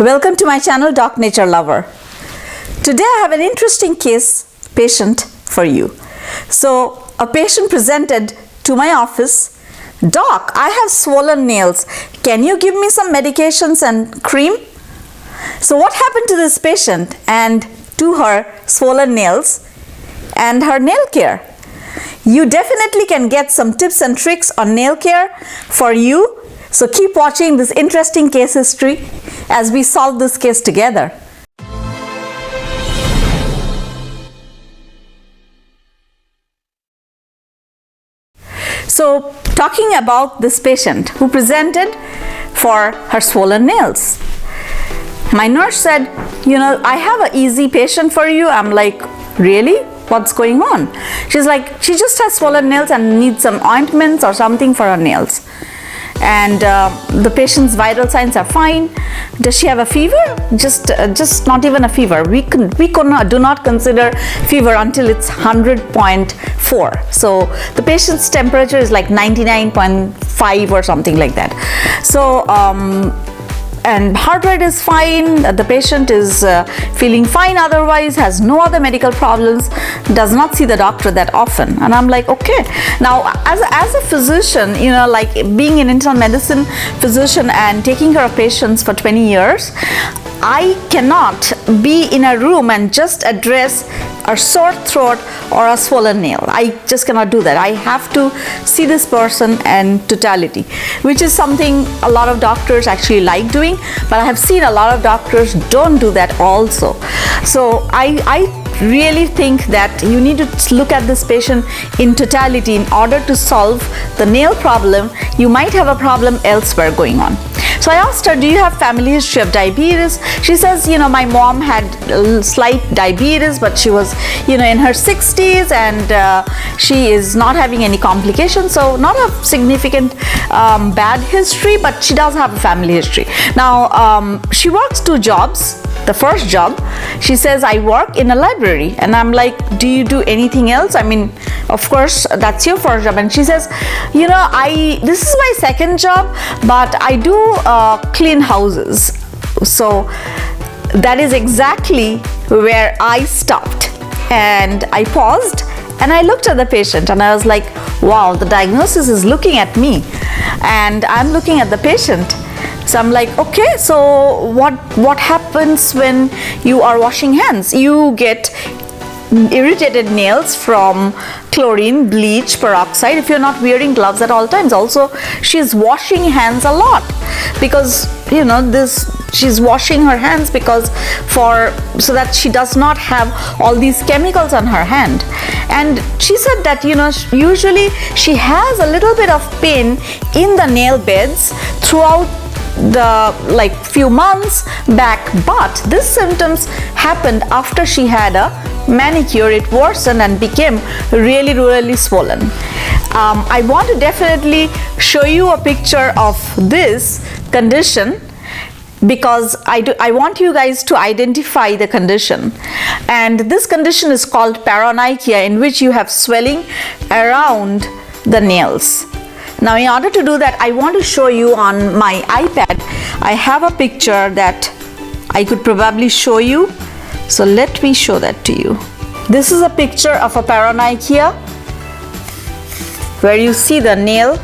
Welcome to my channel, Doc Nature Lover. Today I have an interesting patient for you. So a patient presented to my office, Doc, I have swollen nails. Can you give me some medications and cream? So what happened to this patient and to her swollen nails and her nail care? You definitely can get some tips and tricks on nail care for you. So keep watching this interesting case history as we solve this case together. So talking about this patient who presented for her swollen nails. My nurse said, I have an easy patient for you. I'm like, really? What's going on? She's like, she just has swollen nails and needs some ointments or something for her nails. And the patient's vital signs are fine. Does she have a fever? Just not even a fever. We do not consider fever until it's 100.4. So the patient's temperature is like 99.5 or something like that. So and heart rate is fine, the patient is feeling fine otherwise, has no other medical problems, does not see the doctor that often. And I'm like, okay. Now as a physician, like being an internal medicine physician and taking care of patients for 20 years, I cannot be in a room and just address a sore throat or a swollen nail. I just cannot do that. I have to see this person in totality, which is something a lot of doctors actually like doing, but I have seen a lot of doctors don't do that also. So I really think that you need to look at this patient in totality in order to solve the nail problem. You might have a problem elsewhere going on. So I asked her, do you have family history of diabetes? She says, my mom had slight diabetes, but she was, in her 60s and she is not having any complications. So not a significant bad history, but she does have a family history. Now, she works 2 jobs. The first job, she says, I work in a library. And I'm like, do you do anything else? I mean, of course, that's your first job. And she says, this is my second job, but I do clean houses. So that is exactly where I stopped. And I paused and I looked at the patient and I was like, wow, the diagnosis is looking at me and I'm looking at the patient. So I'm like, okay, so what happens when you are washing hands? You get irritated nails from chlorine, bleach, peroxide if you're not wearing gloves at all times. Also, she's washing hands a lot because she's washing her hands so that she does not have all these chemicals on her hand. And she said that usually she has a little bit of pain in the nail beds throughout the few months back, but this symptoms happened after she had a manicure. It worsened and became really swollen. I want to definitely show you a picture of this condition because I want you guys to identify the condition. And this condition is called paronychia, in which you have swelling around the nails. Now, in order to do that, I want to show you on my iPad. I have a picture that I could probably show you. So let me show that to you. This is a picture of a paronychia where you see the nail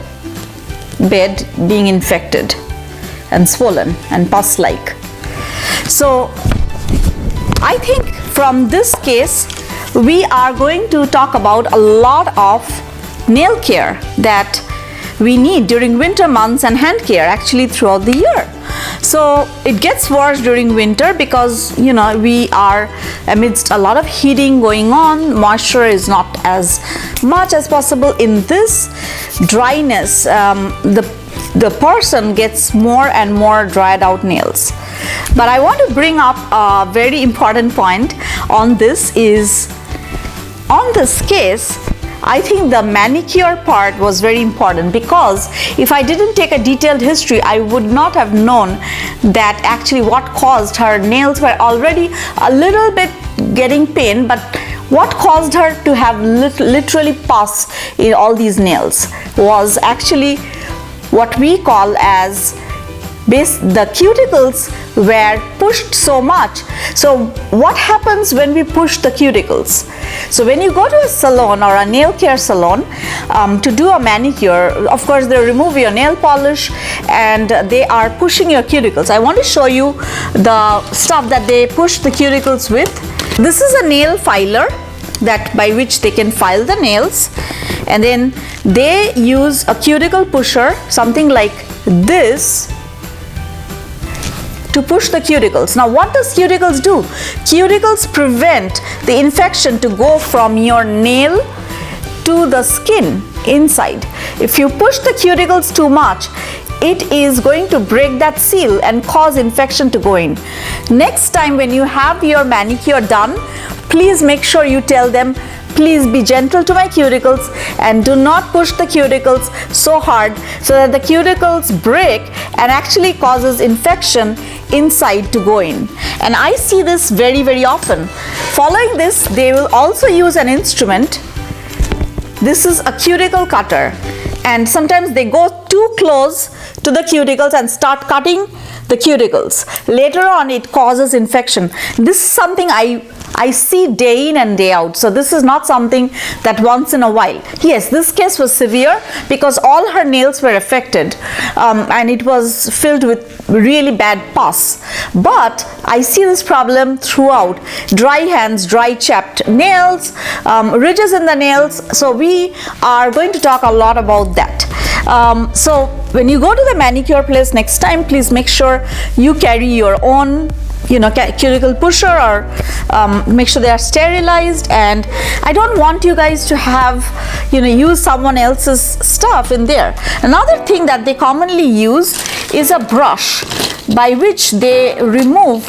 bed being infected and swollen and pus-like. So I think from this case, we are going to talk about a lot of nail care that we need during winter months and hand care actually throughout the year. So it gets worse during winter because we are amidst a lot of heating going on. Moisture is not as much as possible. In this dryness, the person gets more and more dried out nails. But I want to bring up a very important point on this is, on this case, I think the manicure part was very important because if I didn't take a detailed history, I would not have known that actually what caused her nails were already a little bit getting pain, but what caused her to have literally pus in all these nails was actually what we call as the cuticles were pushed so much. So what happens when we push the cuticles? So when you go to a salon or a nail care salon to do a manicure, of course they remove your nail polish and they are pushing your cuticles. I want to show you the stuff that they push the cuticles with. This is a nail filer that by which they can file the nails, and then they use a cuticle pusher, something like this, to push the cuticles. Now what does cuticles do? Cuticles prevent the infection to go from your nail to the skin inside. If you push the cuticles too much, it is going to break that seal and cause infection to go in. Next time when you have your manicure done, please make sure you tell them, please be gentle to my cuticles and do not push the cuticles so hard so that the cuticles break and actually causes infection inside to go in. And I see this very, very often. Following this, they will also use an instrument. This is a cuticle cutter, and sometimes they go too close to the cuticles and start cutting the cuticles. Later on, it causes infection. This is something I see day in and day out. So this is not something that once in a while. Yes, this case was severe because all her nails were affected and it was filled with really bad pus. But I see this problem throughout. Dry hands, dry chapped nails, ridges in the nails. So we are going to talk a lot about that. So when you go to the manicure place next time, please make sure you carry your own cuticle pusher, or make sure they are sterilized. And I don't want you guys to have use someone else's stuff in there. Another thing that they commonly use is a brush by which they remove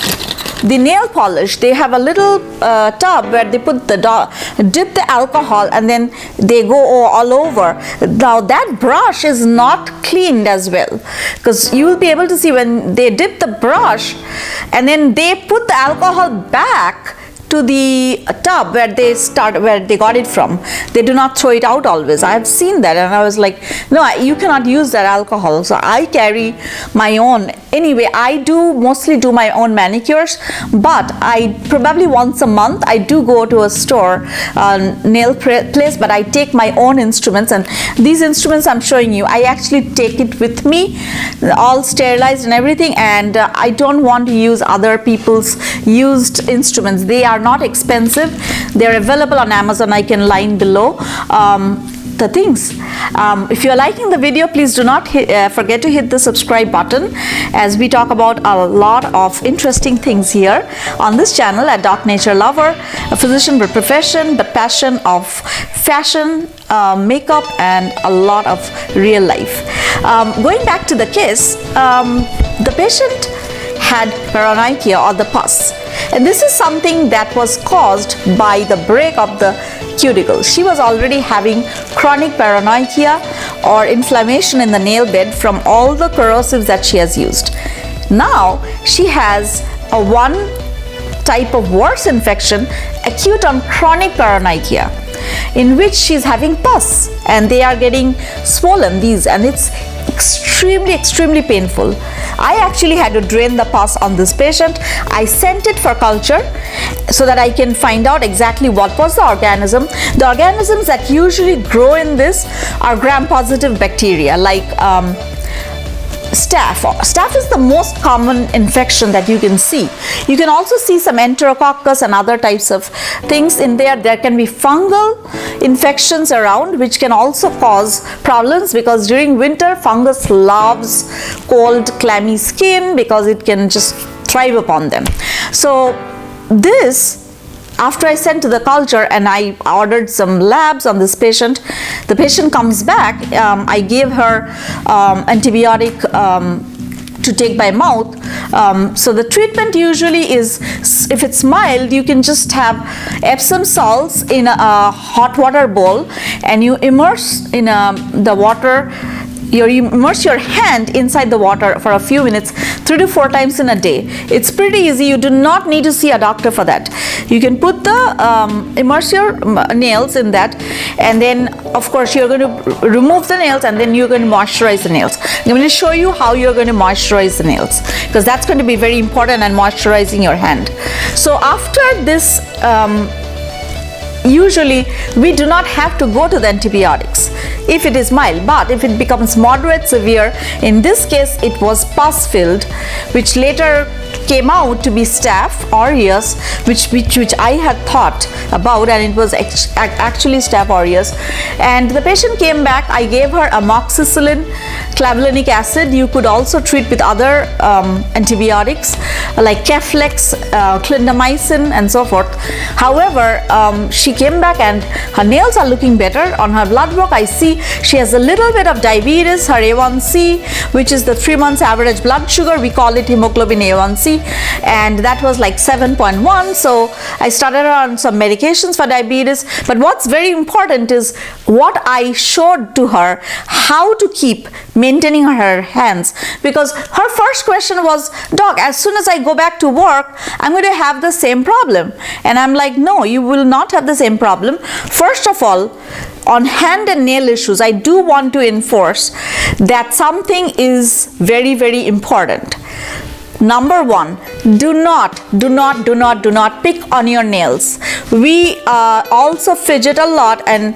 the nail polish. They have a little tub where they put dip the alcohol and then they go all over. Now that brush is not cleaned as well, because you will be able to see when they dip the brush and then they put the alcohol back to the tub where they got it from. They do not throw it out always. I have seen that and I was like, no, you cannot use that alcohol. So I carry my own. Anyway, I mostly do my own manicures, but I probably once a month I do go to a store, nail place, but I take my own instruments, and these instruments I'm showing you, I actually take it with me, all sterilized and everything, and I don't want to use other people's used instruments. They are not expensive. They're available on Amazon. I can line below the things. If you're liking the video, please do not forget to hit the subscribe button, as we talk about a lot of interesting things here on this channel at NatureLover, a physician by profession but passion of fashion, makeup, and a lot of real life. Going back to the case, the patient had paronychia, or the pus, and this is something that was caused by the break of the cuticle. She was already having chronic paronychia, or inflammation in the nail bed from all the corrosives that she has used. Now she has a one type of worse infection, acute on chronic paronychia, in which she's having pus and they are getting swollen, and it's extremely painful. I actually had to drain the pus on this patient. I sent it for culture so that I can find out exactly what was the organism. The organisms that usually grow in this are gram-positive bacteria, like staph. Staph is the most common infection that you can see. You can also see some enterococcus and other types of things in there. There can be fungal infections around, which can also cause problems, because during winter fungus loves cold, clammy skin because it can just thrive upon them. So this, after I sent to the culture and I ordered some labs on this patient, the patient comes back. I gave her antibiotic to take by mouth. So the treatment usually is, if it's mild, you can just have Epsom salts in a hot water bowl, and you immerse in the water. You immerse your hand inside the water for a few minutes, 3 3 to 4 times in a day. It's pretty easy. You do not need to see a doctor for that. You can put the immerse your nails in that, and then of course you're going to remove the nails, and then you're going to moisturize the nails. I'm going to show you how you're going to moisturize the nails, because that's going to be very important in moisturizing your hand. So after this, usually we do not have to go to the antibiotics if it is mild, but if it becomes moderate severe, in this case it was pus filled, which later came out to be staph aureus, which I had thought about, and it was actually staph aureus. And the patient came back. I gave her amoxicillin, clavulanic acid. You could also treat with other antibiotics like Keflex, clindamycin, and so forth. However, she came back and her nails are looking better. On her blood work, I see she has a little bit of diabetes. Her A1C, which is the 3 months average blood sugar, we call it hemoglobin A1C, and that was like 7.1. So I started her on some medications for diabetes. But what's very important is what I showed to her, how to keep maintaining her hands, because her first question was, doc, as soon as I go back to work, I'm going to have the same problem. And I'm like, no, you will not have the same problem. First of all, on hand and nail issues, I do want to enforce that something is very, very important. Number one, do not pick on your nails. We also fidget a lot, and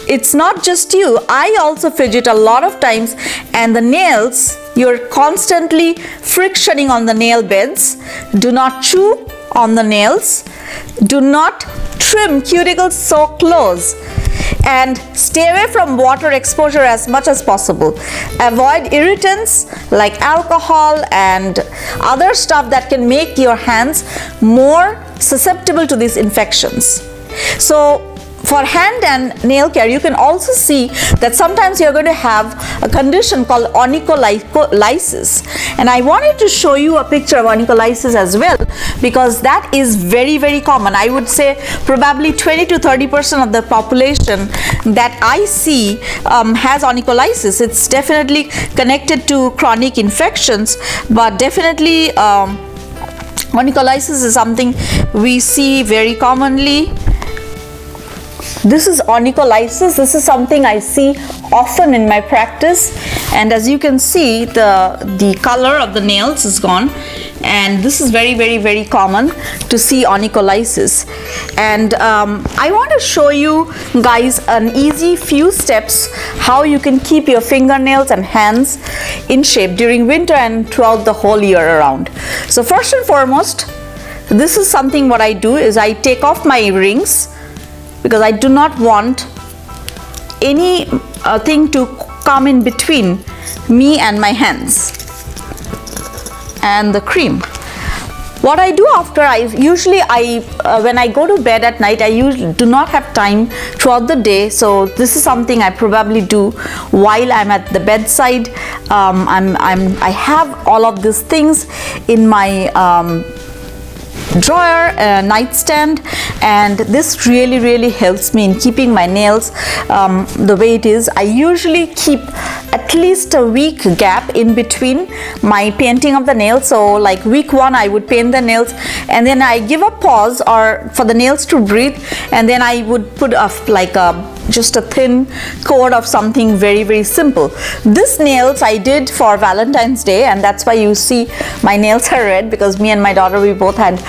it's not just you. I also fidget a lot of times, and the nails, you're constantly frictioning on the nail beds. Do not chew on the nails. Do not trim cuticles so close. And stay away from water exposure as much as possible. Avoid irritants like alcohol and other stuff that can make your hands more susceptible to these infections. So for hand and nail care, you can also see that sometimes you're going to have a condition called onycholysis. And I wanted to show you a picture of onycholysis as well, because that is very, very common. I would say probably 20 to 30% of the population that I see has onycholysis. It's definitely connected to chronic infections, but definitely onycholysis is something we see very commonly. This is onycholysis. This is something I see often in my practice, and as you can see, the color of the nails is gone, and this is very, very, very common to see onycholysis. And I want to show you guys an easy few steps how you can keep your fingernails and hands in shape during winter and throughout the whole year around. So first and foremost, this is something what I do is I take off my rings, because I do not want any thing to come in between me and my hands and the cream. What I do after, when I go to bed at night, I usually do not have time throughout the day. So this is something I probably do while I'm at the bedside. I have all of these things in my drawer, nightstand, and this really, really helps me in keeping my nails the way it is. I usually keep at least a week gap in between my painting of the nails. So like week 1 I would paint the nails, and then I give a pause or for the nails to breathe, and then I would put just a thin coat of something very, very simple. This nails I did for Valentine's Day, and that's why you see my nails are red, because me and my daughter, we both had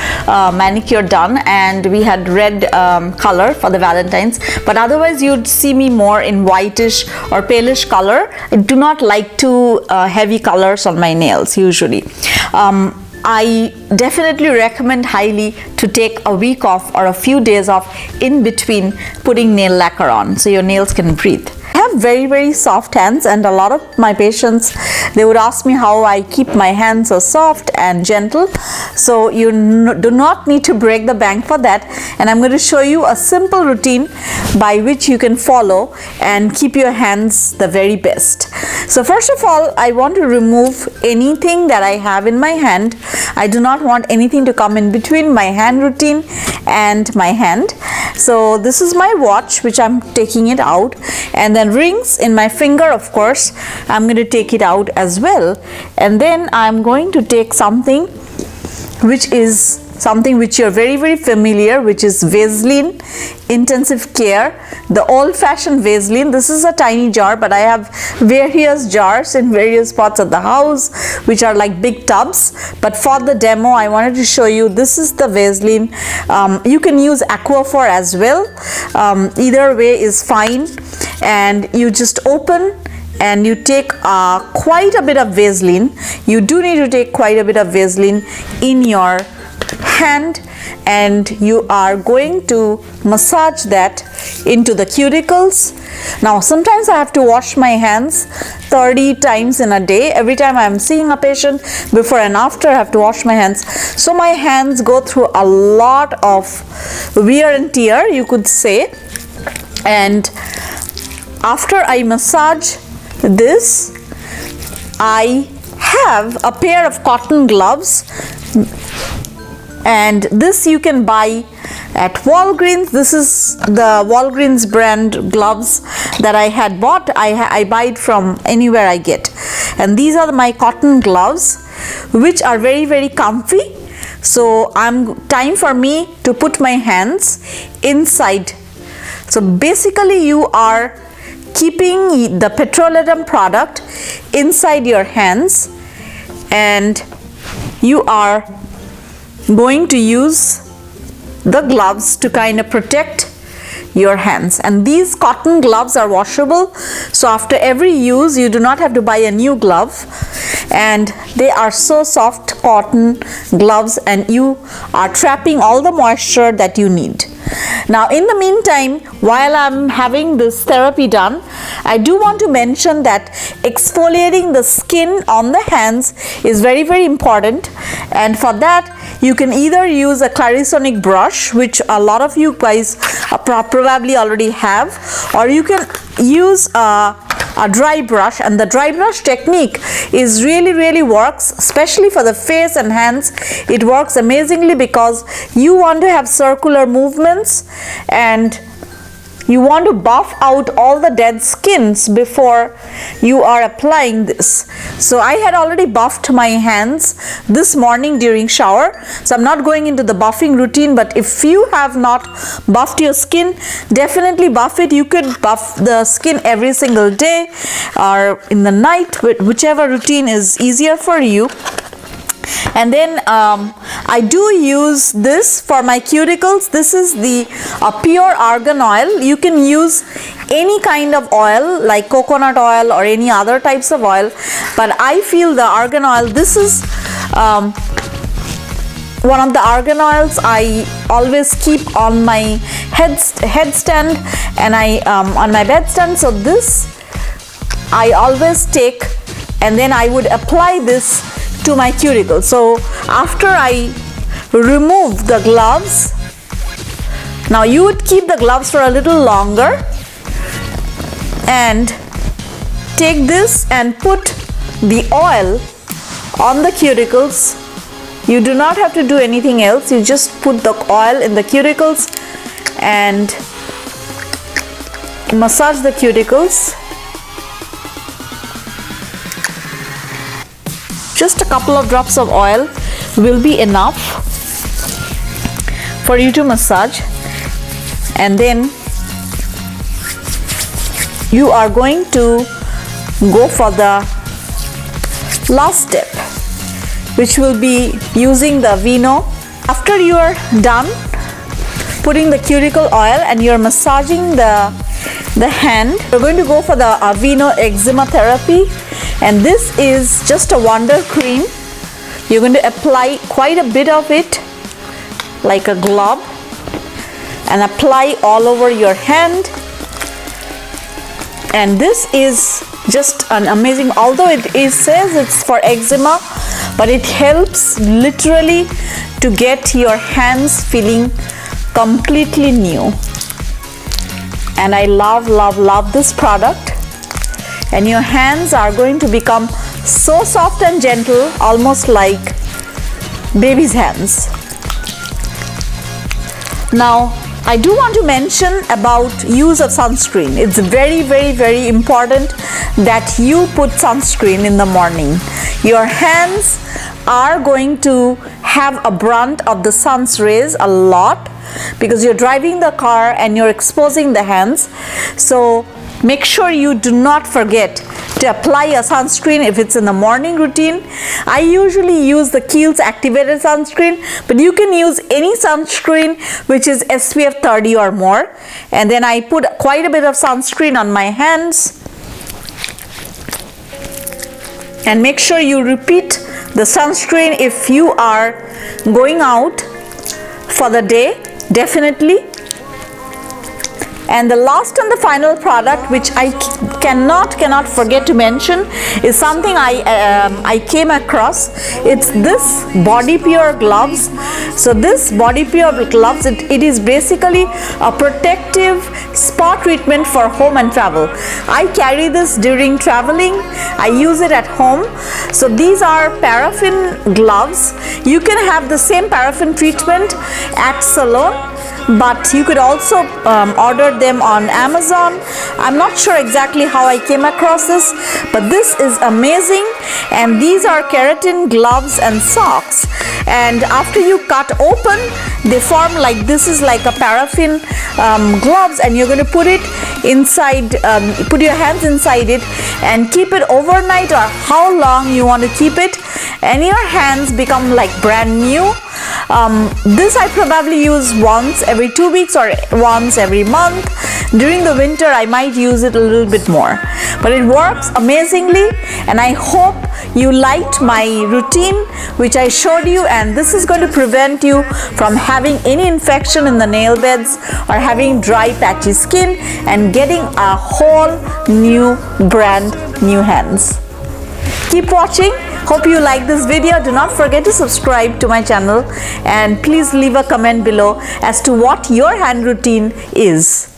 manicure done, and we had red color for the Valentine's. But otherwise you'd see me more in whitish or palish color. I do not like too heavy colors on my nails usually. I definitely recommend highly to take a week off or a few days off in between putting nail lacquer on, so your nails can breathe. I have very, very soft hands, and a lot of my patients, they would ask me how I keep my hands so soft and gentle. So you do not need to break the bank for that, and I'm going to show you a simple routine by which you can follow and keep your hands the very best. So first of all, I want to remove anything that I have in my hand. I do not want anything to come in between my hand routine and my hand. So this is my watch, which I'm taking it out, and then rings in my finger, of course, I'm going to take it out as well. And then I'm going to take something which is something which you're very, very familiar, which is Vaseline Intensive Care, the old-fashioned Vaseline. This is a tiny jar, but I have various jars in various parts of the house which are like big tubs, but for the demo I wanted to show you this is the Vaseline. You can use Aquaphor as well, either way is fine. And you just open and you take quite a bit of Vaseline. You do need to take quite a bit of Vaseline in your hand, and you are going to massage that into the cuticles. Now sometimes I have to wash my hands 30 times in a day. Every time I'm seeing a patient, before and after, I have to wash my hands. So my hands go through a lot of wear and tear, you could say. And after I massage this, I have a pair of cotton gloves, and this you can buy at Walgreens. This is the Walgreens brand gloves that I had bought. I buy it from anywhere I get, and these are my cotton gloves, which are very, very comfy. So time for me to put my hands inside. So basically you are keeping the petroleum product inside your hands, and you are going to use the gloves to kind of protect your hands. And these cotton gloves are washable, so after every use you do not have to buy a new glove, and they are so soft cotton gloves, and you are trapping all the moisture that you need. Now in the meantime, while I'm having this therapy done, I do want to mention that exfoliating the skin on the hands is very, very important, and for that you can either use a Clarisonic brush, which a lot of you guys probably already have, or you can use a dry brush. And the dry brush technique is really works, especially for the face and hands. It works amazingly because you want to have circular movements, and you want to buff out all the dead skins before you are applying this. So I had already buffed my hands this morning during shower, so I'm not going into the buffing routine. But if you have not buffed your skin, definitely buff it. You could buff the skin every single day or in the night, whichever routine is easier for you. And then I do use this for my cuticles. This is the pure argan oil. You can use any kind of oil like coconut oil or any other types of oil, but I feel the argan oil, this is one of the argan oils I always keep on my headstand and on my bedstand. So this I always take, and then I would apply this to my cuticle. So after I remove the gloves, now you would keep the gloves for a little longer and take this and put the oil on the cuticles. You do not have to do anything else. You just put the oil in the cuticles and massage the cuticles. Just a couple of drops of oil will be enough for you to massage, and then you are going to go for the last step, which will be using the Vino. After you are done putting the cuticle oil and you're massaging the hand, you're going to go for the Vino eczema therapy. And this is just a wonder cream. You're going to apply quite a bit of it like a glob and apply all over your hand. And this is just an amazing, although it says it's for eczema, but it helps literally to get your hands feeling completely new. And I love this product. And your hands are going to become so soft and gentle, almost like baby's hands. Now I do want to mention about use of sunscreen. It's very, very, very important that you put sunscreen in the morning. Your hands are going to have a brunt of the sun's rays a lot because you're driving the car and you're exposing the hands. So make sure you do not forget to apply a sunscreen if it's in the morning routine. I usually use the Kiehl's activated sunscreen, but you can use any sunscreen which is SPF 30 or more. And then I put quite a bit of sunscreen on my hands. And make sure you repeat the sunscreen if you are going out for the day, definitely. And the last and the final product, which I cannot forget to mention, is something I came across. It's this Body Pure gloves. So this Body Pure gloves, it is basically a protective spa treatment for home and travel. I carry this during traveling. I use it at home. So these are paraffin gloves. You can have the same paraffin treatment at salon, but you could also order them on Amazon. I'm not sure exactly how I came across this, but this is amazing. And these are keratin gloves and socks, and after you cut open, they form like this is like a paraffin gloves, and you're going to put it inside, put your hands inside it and keep it overnight or how long you want to keep it, and your hands become like brand new. This I probably use once every 2 weeks or once every month. During the winter I might use it a little bit more, but it works amazingly. And I hope you liked my routine which I showed you, and this is going to prevent you from having any infection in the nail beds or having dry patchy skin and getting a whole new brand new hands. Keep watching. Hope you like this video. Do not forget to subscribe to my channel, and please leave a comment below as to what your hand routine is.